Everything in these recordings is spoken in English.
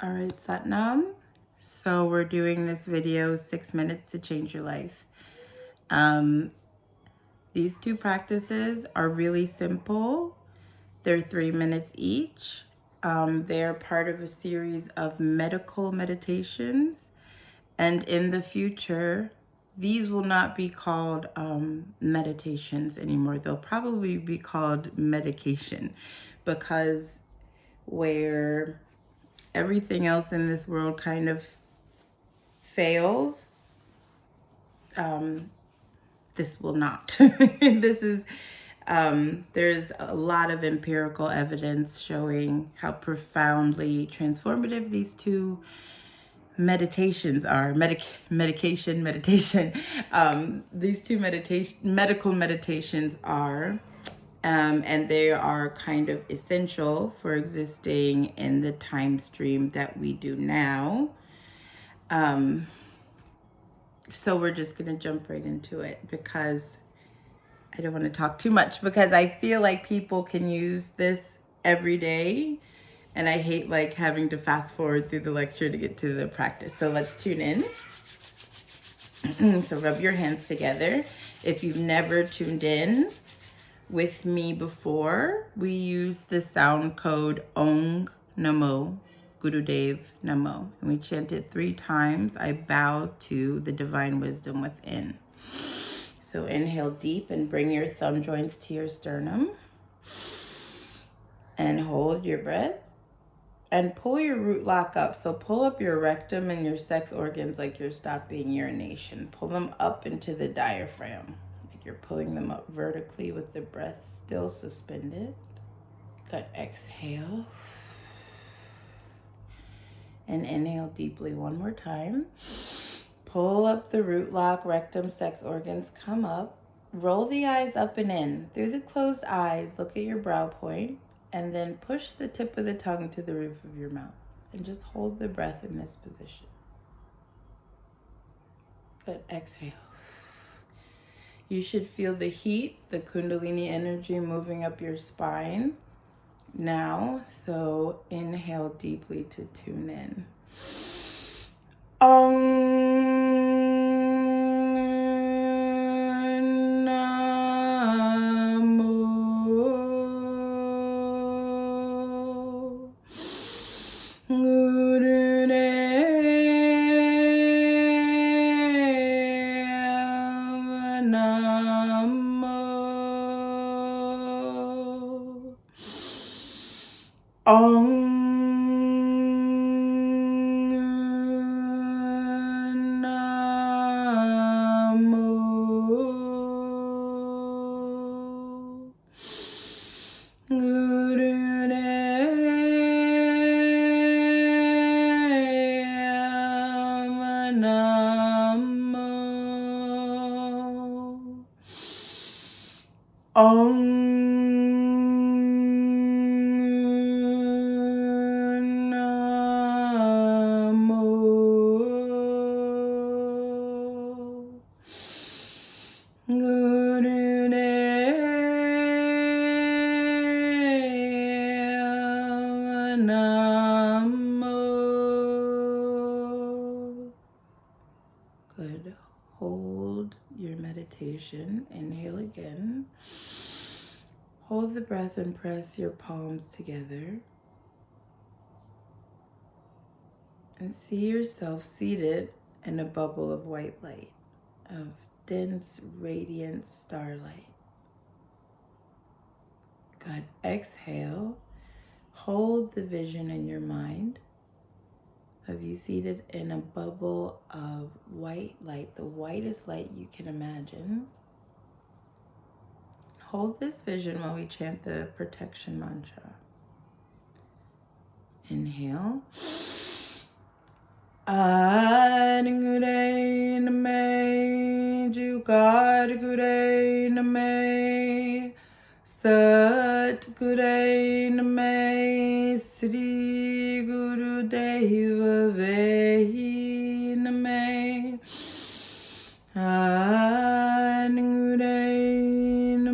All right, Satnam. So we're doing this video, 6 minutes to change your life. These two practices are really simple. They're 3 minutes each. They're part of a series of medical meditations. And in the future, these will not be called meditations anymore. They'll probably be called medication, because where everything else in this world kind of fails, this will not. This is, there's a lot of empirical evidence showing how profoundly transformative these two meditations are. Medication. These two medical meditations are. And they are kind of essential for existing in the time stream that we do now. So we're just going to jump right into it, because I don't want to talk too much, because I feel like people can use this every day. And I hate like having to fast forward through the lecture to get to the practice. So let's tune in. So rub your hands together. If you've never tuned in with me before, we use the sound code Ong Namo Gurudev Namo, and we chant it 3 times. I bow to the divine wisdom within. So inhale deep and bring your thumb joints to your sternum, and hold your breath and pull your root lock up. So pull up your rectum and your sex organs like you're stopping urination. Pull them up into the diaphragm. You're pulling them up vertically with the breath still suspended. Good. Exhale. And inhale deeply one more time. Pull up the root lock, rectum, sex organs, come up. Roll the eyes up and in. Through the closed eyes, look at your brow point, and then push the tip of the tongue to the roof of your mouth. And just hold the breath in this position. Good. Exhale. You should feel the heat, the Kundalini energy moving up your spine now. So inhale deeply to tune in. Good. Hold your meditation. Inhale again. Hold the breath and press your palms together. And see yourself seated in a bubble of white light, of dense, radiant starlight. Good. Exhale. Hold the vision in your mind of you seated in a bubble of white light, the whitest light you can imagine. Hold this vision while we chant the protection mantra. Inhale. Adgure name, Jugadgure name, Satgure name, Sri Guru Deva Vehi name, Adgure name,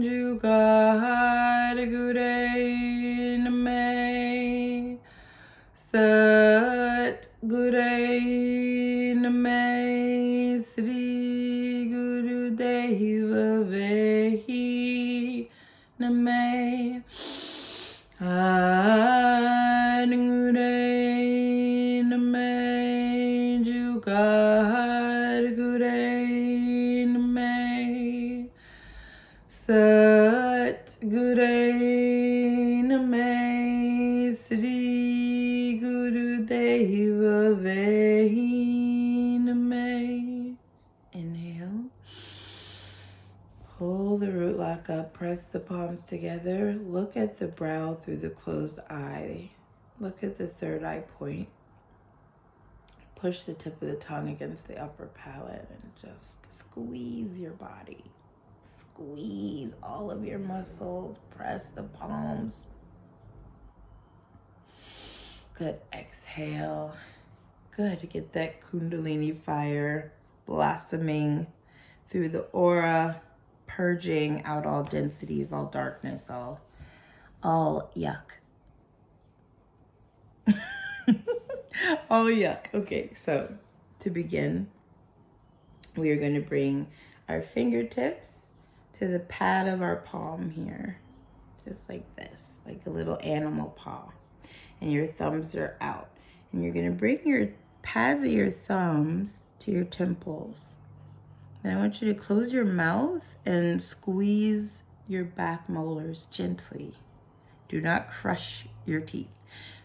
Jugadgure name, Adgure name jugar gure name sat gure name Sri Guru Deva Vehi name. Inhale. Pull the root lock up, press the palms together. Look at the brow through the closed eye. Look at the third eye point. Push the tip of the tongue against the upper palate and just squeeze your body. Squeeze all of your muscles. Press the palms. Good. Exhale. Good. Get that Kundalini fire blossoming through the aura, purging out all densities, all darkness, all yuck. All yuck. Okay, so to begin, we are going to bring our fingertips to the pad of our palm here, just like this, like a little animal paw. And your thumbs are out. And you're going to bring your pads of your thumbs to your temples. And I want you to close your mouth and squeeze your back molars gently. Do not crush your teeth.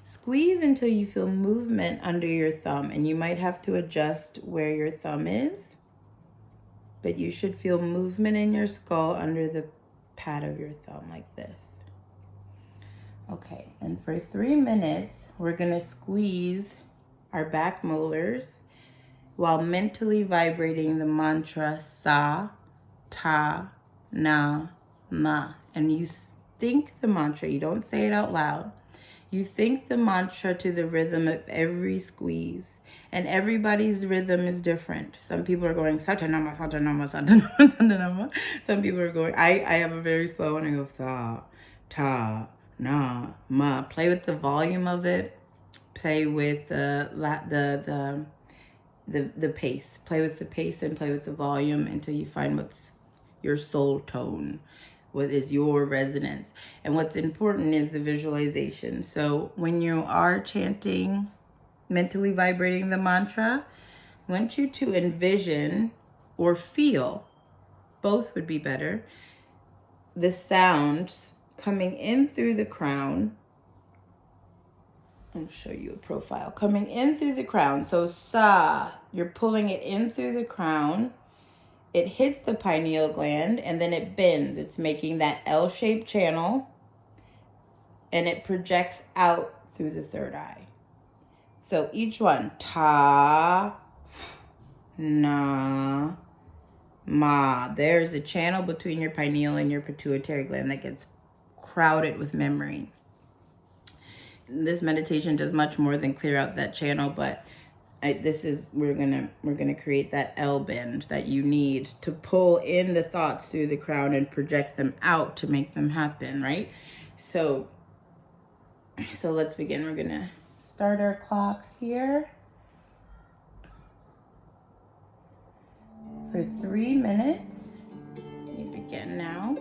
Squeeze until you feel movement under your thumb, and you might have to adjust where your thumb is, but you should feel movement in your skull under the pad of your thumb like this. Okay, and for 3 minutes, we're gonna squeeze our back molars while mentally vibrating the mantra Sa, Ta, Na, Ma. And you think the mantra, you don't say it out loud. You think the mantra to the rhythm of every squeeze. And everybody's rhythm is different. Some people are going Satanama, Satanama, Satanama, Satanama. Some people are going, I have a very slow one. I go Sa, Ta, Na, Ma. Play with the volume of it. Play with the pace. Play with the pace and play with the volume until you find what's your soul tone, what is your resonance. And what's important is the visualization. So when you are chanting, mentally vibrating the mantra, I want you to envision or feel, both would be better, the sounds coming in through the crown. I'll show you a profile. Coming in through the crown. So Sa, you're pulling it in through the crown. It hits the pineal gland and then it bends. It's making that L-shaped channel and it projects out through the third eye. So each one, Ta, Na, Ma. There's a channel between your pineal and your pituitary gland that gets crowded with memory. This meditation does much more than clear out that channel, but we're gonna create that L bend that you need to pull in the thoughts through the crown and project them out to make them happen, right? So let's begin. We're gonna start our clocks here for 3 minutes. We begin now.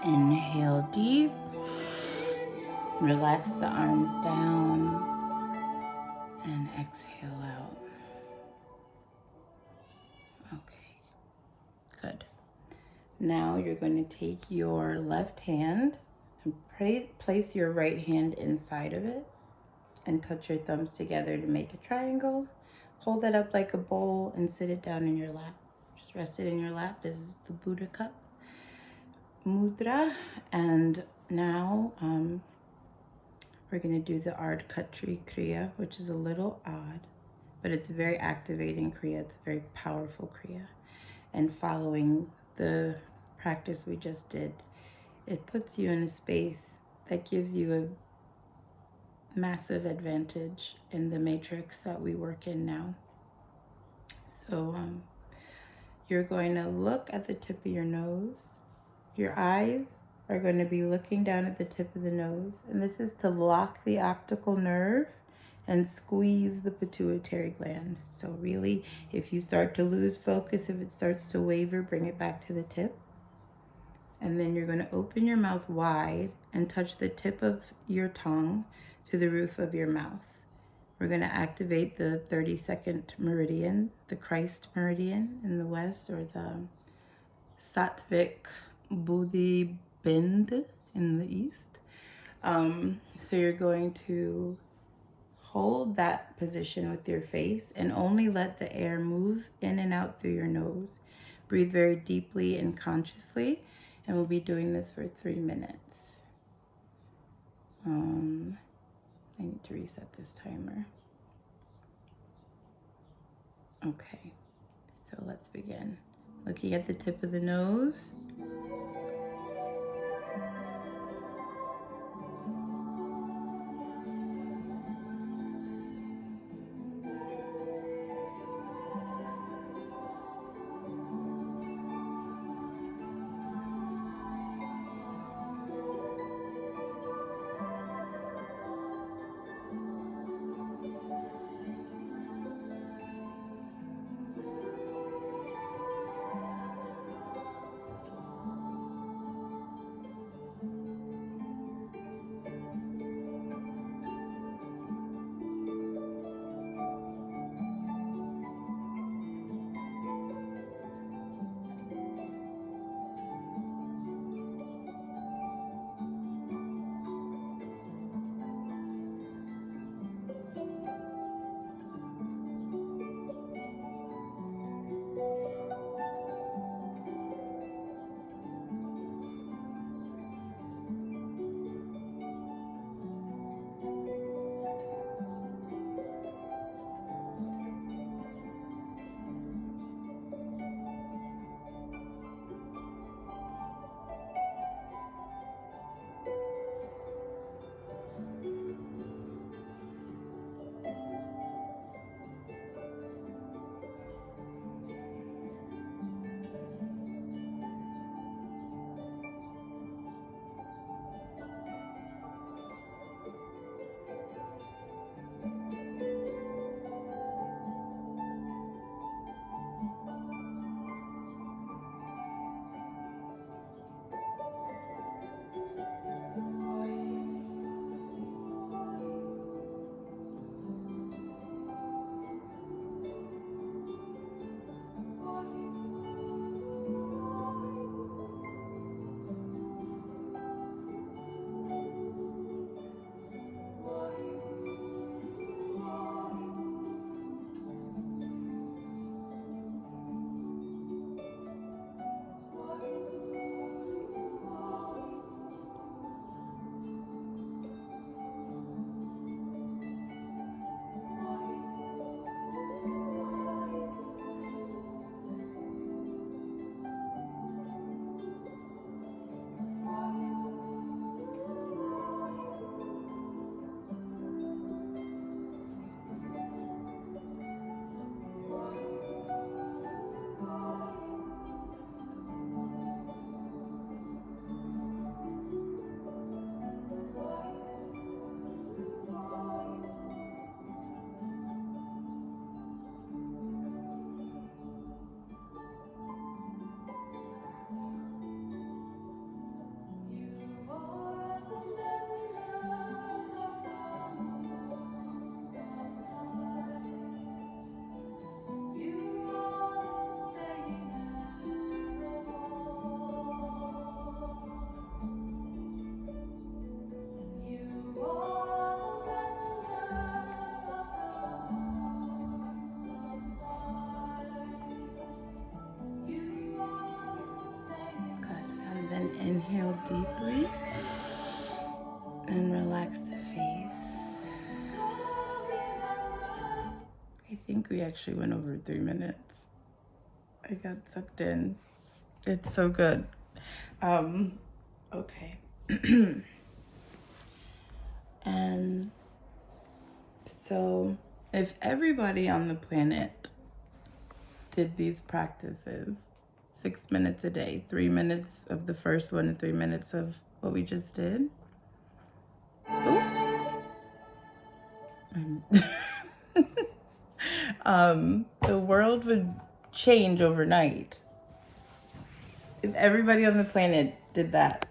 Inhale deep. Relax the arms down and exhale out. Okay, good. Now you're going to take your left hand and place your right hand inside of it and touch your thumbs together to make a triangle. Hold that up like a bowl and sit it down in your lap. Just rest it in your lap. This is the Buddha cup mudra. And now we're going to do the Ardkatri Kriya, which is a little odd, but it's a very activating Kriya. It's a very powerful Kriya. And following the practice we just did, it puts you in a space that gives you a massive advantage in the matrix that we work in now. So you're going to look at the tip of your nose. Your eyes are going to be looking down at the tip of the nose, and this is to lock the optical nerve and squeeze the pituitary gland. So really, if you start to lose focus, if it starts to waver, bring it back to the tip. And then you're going to open your mouth wide and touch the tip of your tongue to the roof of your mouth. We're going to activate the 32nd meridian, the Christ meridian in the west, or the Sattvic Buddhi Bind in the east. So you're going to hold that position with your face and only let the air move in and out through your nose. Breathe very deeply and consciously, and we'll be doing this for 3 minutes. I need to reset this timer. Okay, so let's begin. Looking at the tip of the nose. Inhale deeply and relax the face. I think we actually went over 3 minutes. I got sucked in. It's so good. Okay. And so if everybody on the planet did these practices 6 minutes a day, 3 minutes of the first one and 3 minutes of what we just did. The world would change overnight. If everybody on the planet did that,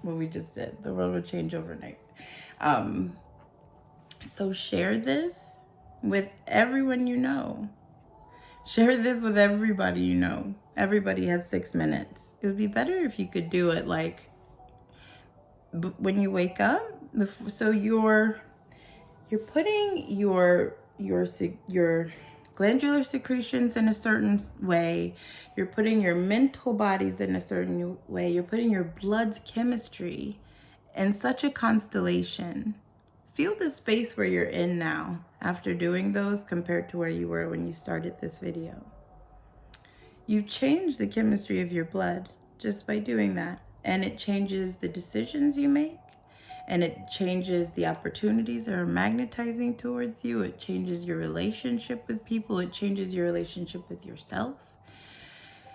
what we just did, the world would change overnight. So share this with everyone you know. Share this with everybody you know. Everybody has 6 minutes. It would be better if you could do it like when you wake up. So you're putting your glandular secretions in a certain way. You're putting your mental bodies in a certain way. You're putting your blood's chemistry in such a constellation. Feel the space where you're in now after doing those compared to where you were when you started this video. You've changed the chemistry of your blood just by doing that. And it changes the decisions you make. And it changes the opportunities that are magnetizing towards you. It changes your relationship with people. It changes your relationship with yourself.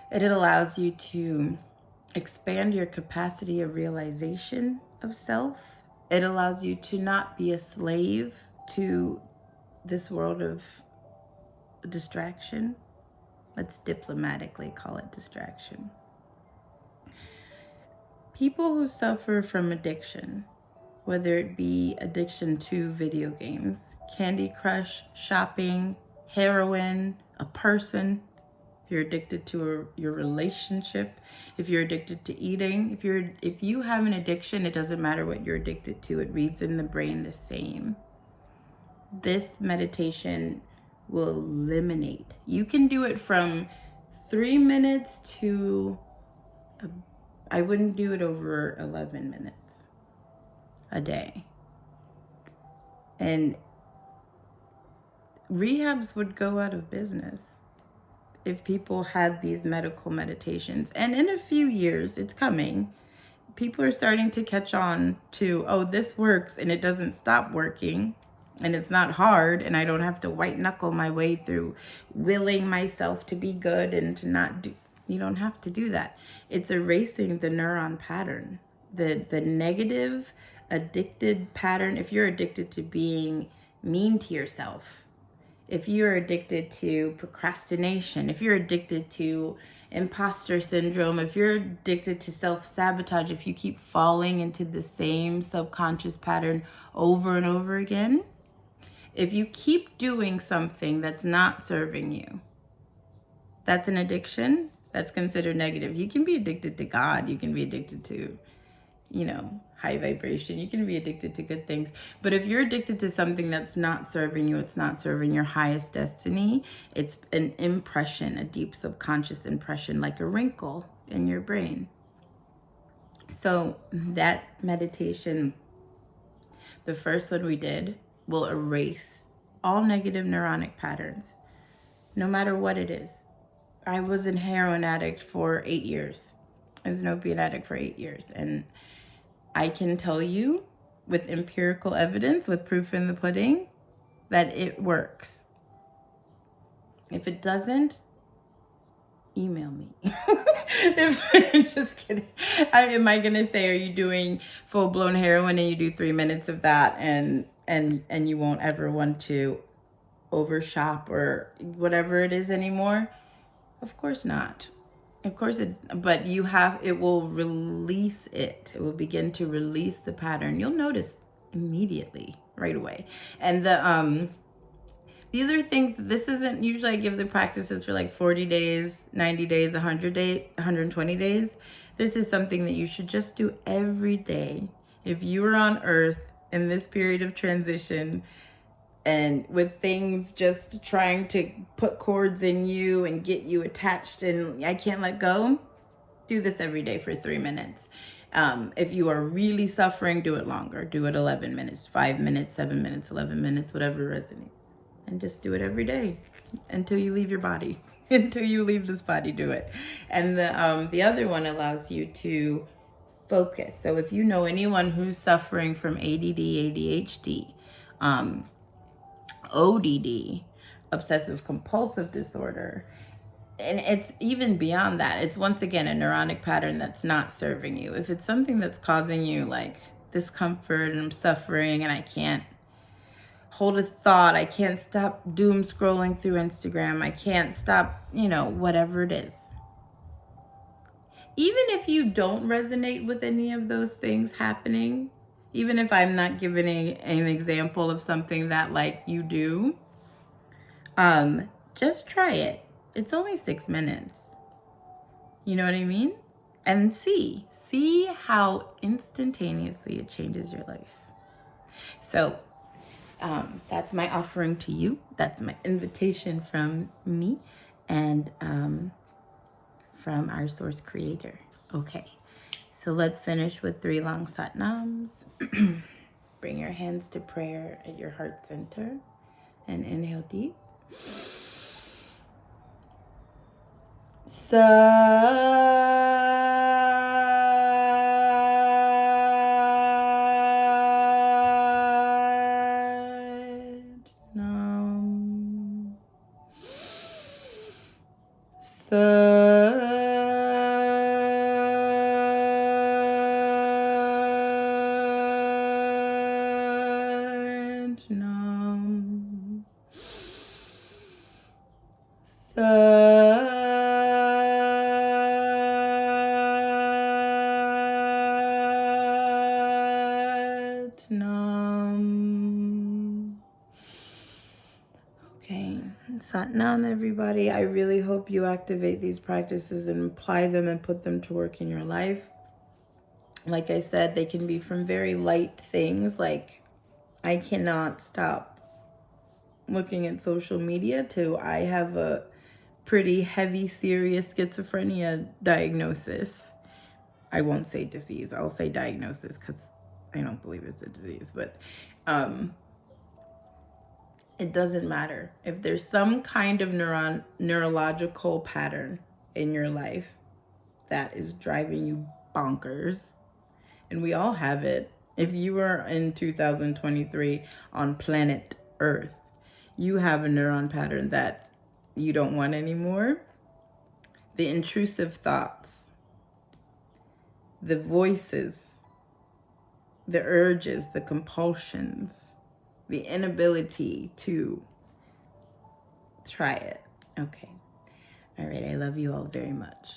And it allows you to expand your capacity of realization of self. It allows you to not be a slave to this world of distraction. Let's diplomatically call it distraction. People who suffer from addiction, whether it be addiction to video games, Candy Crush, shopping, heroin, a person, if you're addicted to your relationship, if you're addicted to eating, if you have an addiction, it doesn't matter what you're addicted to, it reads in the brain the same. This meditation will eliminate. You can do it from 3 minutes to, I wouldn't do it over 11 minutes a day. And rehabs would go out of business if people had these medical meditations. And in a few years, it's coming, people are starting to catch on to, oh, this works and it doesn't stop working. And it's not hard, and I don't have to white knuckle my way through willing myself to be good and to not do. You don't have to do that. It's erasing the neuron pattern, the negative addicted pattern. If you're addicted to being mean to yourself, if you're addicted to procrastination, if you're addicted to imposter syndrome, if you're addicted to self-sabotage, if you keep falling into the same subconscious pattern over and over again, if you keep doing something that's not serving you, that's an addiction. That's considered negative. You can be addicted to God. You can be addicted to, high vibration. You can be addicted to good things. But if you're addicted to something that's not serving you, it's not serving your highest destiny, it's an impression, a deep subconscious impression, like a wrinkle in your brain. So that meditation, the first one we did, will erase all negative neuronic patterns, no matter what it is. I was a heroin addict for 8 years. I was an opiate addict for 8 years. And I can tell you with empirical evidence, with proof in the pudding, that it works. If it doesn't, email me. I'm just kidding. Am I going to say, are you doing full-blown heroin and you do 3 minutes of that and you won't ever want to overshop or whatever it is anymore? Of course not. Of course but it will release it. It will begin to release the pattern. You'll notice immediately, right away. And these are things, this isn't, usually I give the practices for like 40 days, 90 days, 100 days, 120 days. This is something that you should just do every day. If you are on earth in this period of transition, and with things just trying to put cords in you and get you attached and I can't let go, do this every day for 3 minutes. If you are really suffering, do it longer. Do it 11 minutes, 5 minutes, 7 minutes, 11 minutes, whatever resonates. And just do it every day until you leave your body. Until you leave this body, do it. And the other one allows you to focus. So if you know anyone who's suffering from ADD, ADHD, ODD, obsessive compulsive disorder, and it's even beyond that. It's once again a neuronic pattern that's not serving you. If it's something that's causing you like discomfort and I'm suffering and I can't hold a thought, I can't stop doom scrolling through Instagram, I can't stop, whatever it is. Even if you don't resonate with any of those things happening, even if I'm not giving an example of something that like you do, just try it. It's only 6 minutes. You know what I mean? And see how instantaneously it changes your life. So that's my offering to you. That's my invitation from me and from our source creator. Okay, so let's finish with 3 long satnams. Bring your hands to prayer at your heart center and inhale deep. Satnam. Satnam. Satnam. Okay, Satnam, everybody. I really hope you activate these practices and apply them and put them to work in your life. Like I said, they can be from very light things like I cannot stop looking at social media to I have a pretty heavy, serious schizophrenia diagnosis. I won't say disease. I'll say diagnosis because I don't believe it's a disease. But it doesn't matter. If there's some kind of neurological pattern in your life that is driving you bonkers, and we all have it. If you were in 2023 on planet Earth, you have a neuron pattern that you don't want anymore. The intrusive thoughts, the voices, the urges, the compulsions, the inability to try it. Okay. All right. I love you all very much.